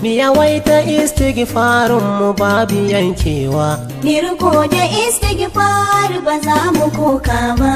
mi yawaita istighfarin mu babu yankewa, mi riko da istighfar ba za mu koka ba.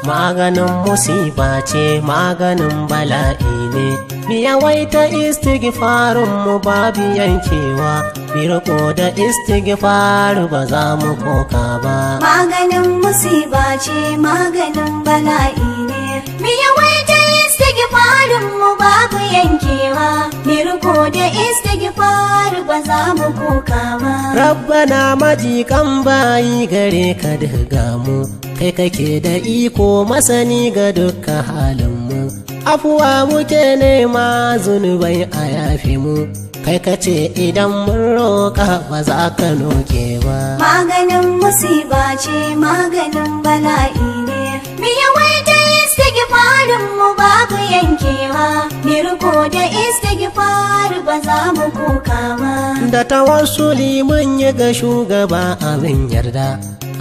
Maganin musiba ce, maganin bala'i ne, mi yawaita istighfarin mu babu yankewa, mi riko da istighfar ba za mu koka ba. Maganin musiba ce, maganin bala'i ne, mi yawaita istighfarin mu babu yankewa, mi riko da istighfar ba za mu koka ba. Rabbana majikan bayi gare ka daga mu, kai kake da iko masani ga dukkan halinmu, afuwa muke nema zunubai a yafi mu, kai kace idan mun roƙa ba za ka noke ba. Maganin musiba ce, maganin bala'i ne, mi yawaita istighfarin mu babu yankewa, mi riko da istighfar ba za mu koka ba. Da tawassuli mun yi ga shugaba abin yarda,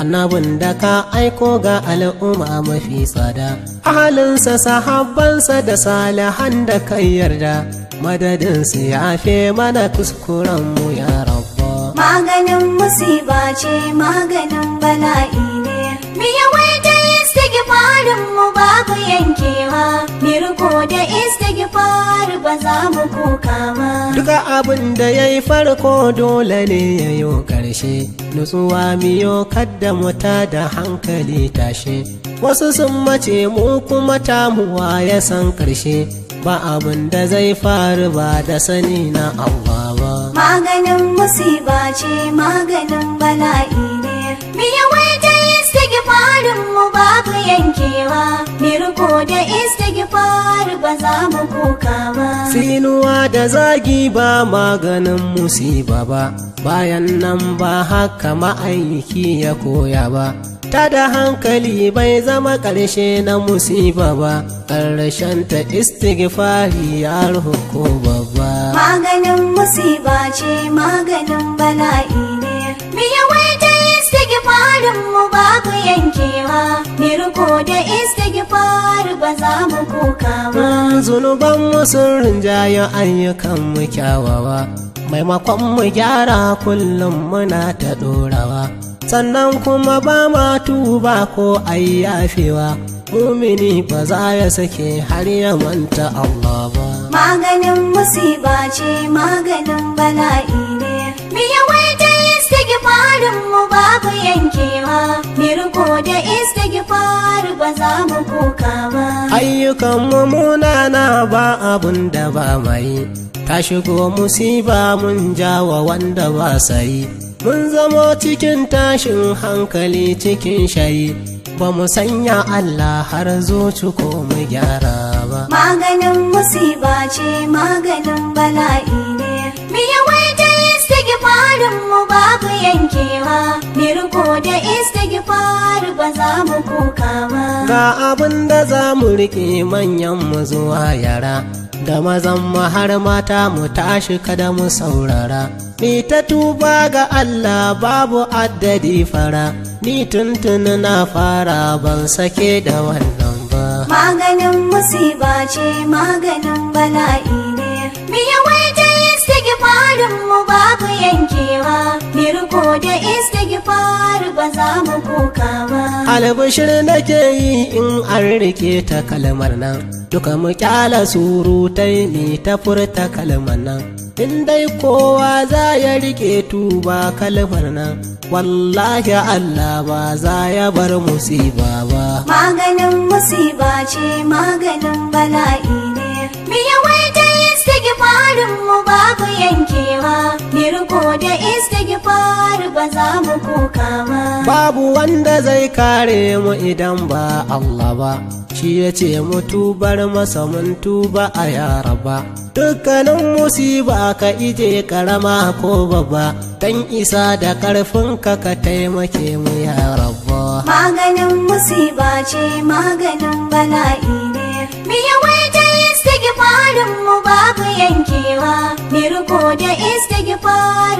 annabin da ka aiko ga al'umma mafi tsada, ahalinsa sahabbansa da salihan da kai yarda, madadinsu ya fe mana kuskurenmu ya rabba. Maganin musiba ce, maganin bala'i ne, mi yawaita istighfarin mu babu yankewa, mi riko da istighfar ba za mu koka ba. Duka abin da ya yi farko dole ne ya yi ƙarshe, nutsuwa miyo kadda muta da hankali tashe, wasu sun mace mu kuma tamuwa ya san ƙarshe, ba abin da zai faru ba da sani na Allah ba. Maganin musiba ce, maganin bala'i ne, mi yawaita istighfarin mu babu yankewa, mi riko da istighfar ba za mu koka ba. Sinuwa da zagi ba maganin musiba ba, bayan nan ba haka ma'aiki ya koya ba, ta da hankali bai zama ƙarshe na musiba ba, ƙarshen ta istighfari ya ko babba. Maganin musiba ce, maganin bala'i ne, mi yawaita istighfarin mu babu yankewa, mi riko da istighfar ba za mu koka ba. Zunuban mu sun rinjaye ayyukan mu kyawawa, maimakon mu gyara kullum muna ta ɗorawa, sannan kuma ba ma tuba ko ayyafewa, mumini ba za ya sake har ya manta Allah ba. Maganin musiba ce, maganin bala'i ne, mi yawaita istighfarin mu babu yankewa, mi riko da istighfar ba za mu koka ba. Ayyukan mu munana ba abun da ba mai, ta shigo musiba mun jawa wanda ba sai, mun zamo cikin tashin hankali cikin shayi, ba mu sanya Allah har zuci ko mu gyara ba. Maganin musiba ce, maganin bala'i ne, mi yawaita istighfarin mu babu yankewa, mi riko da istighfar ba za mu koka ba. Ga abin da za mu riƙe manyan mu zuwa yara, da mazan mu har mata mu tashi kada mu saurara, ni ta tuba ga Allah babu addadi fara, ni tuntuni na fara ban sake da wannan ba. Maganin musiba ce, maganin bala'i ne, mi yawaita istighfarin mu babu yankewa, mi riko da istighfar ba za mu koka ba. Albishir nake yi in an rike ta kalmar nan, duka mu kyala surutai ni ta furta kalmar nan, in dai kowa za ya rike tuba kalmar nan, wallahi Allah ba za ya bar musiba ba. Maganin musiba ce, maganin bala'i ne, mi yawaita istighfarin mu babu yankewa, mi riko da istighfar ba za mu koka ba. Babu wanda zai kare mu idan ba Allah ba, shi ya ce mu tubar masa mun tuba a yara ba, dukkanin musiba ka ije karama ko babba, dan isa da karfinka ka taimake mu ya rabba. Maganin musiba ce, maganin bala'i ne, mi yawaita istighfarin mu babu yankewa, mi riko da istighfar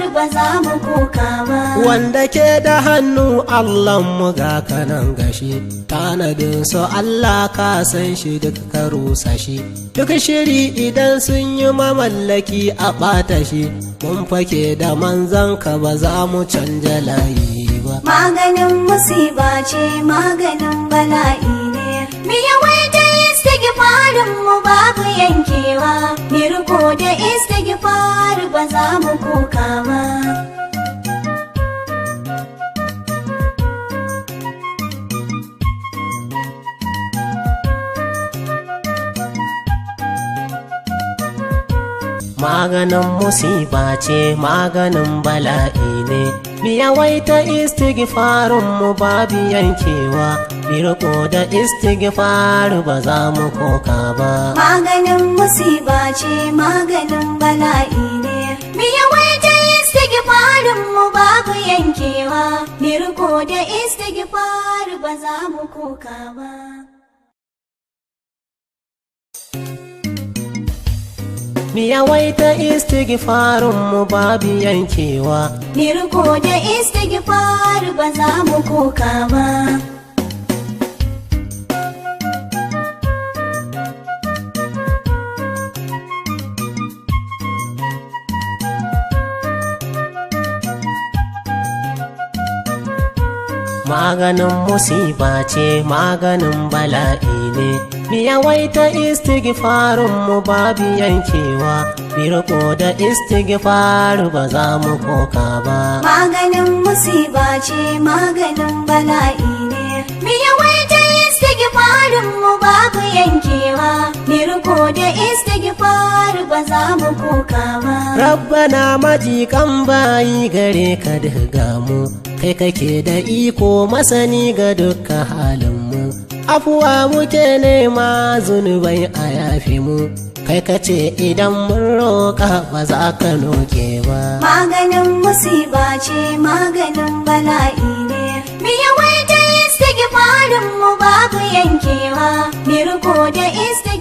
wanda ke da hannu Allahnmu ga kanan gashi, tanadin su Allah ka san shi duk ka rusa shi, duk shiri idan sun yi mamallaki a ɓata shi, mun fake da manzan ka ba za mu canja layi ba. Maganin musiba ce maganin bala'i ne, mi yawaita istighfarin mu babu yankewa, mi riko da istighfar ba za mu koka ba. Maganin musiba ce maganin bala'i ne, mi yawaita istighfarin mu babu yankewa, mi riko da istighfar ba za mu koka ba. Maganin musiba ce maganin bala'i ne, mi yawaita istighfarin mu babu yankewa, mi riko da istighfar ba za mu koka ba. Mi yawaita istighfarin mu babu yankewa, mi riko da istighfar ba za mu koka ba. Maganin musiba ce maganin bala'i ne, mi yawaita istighfarin mu babu yankewa, mi riko da istighfar ba za mu koka ba. Maganin musiba ce maganin bala'i ne, mi yawaita istighfarin mu babu yankewa, mi riko da istighfar ba za mu koka ba. Rabbana majikan bayi gare ka daga mu, kai kake da iko masani ga dukkan halinmu, afuwa muke nema zunubai a yafi mu, kai kace idan mun roƙa ba za ka noke ba. Maganin musiba ce maganin bala'i ne, mi yawaita istighfarin mu babu yankewa, mi riko da istighfar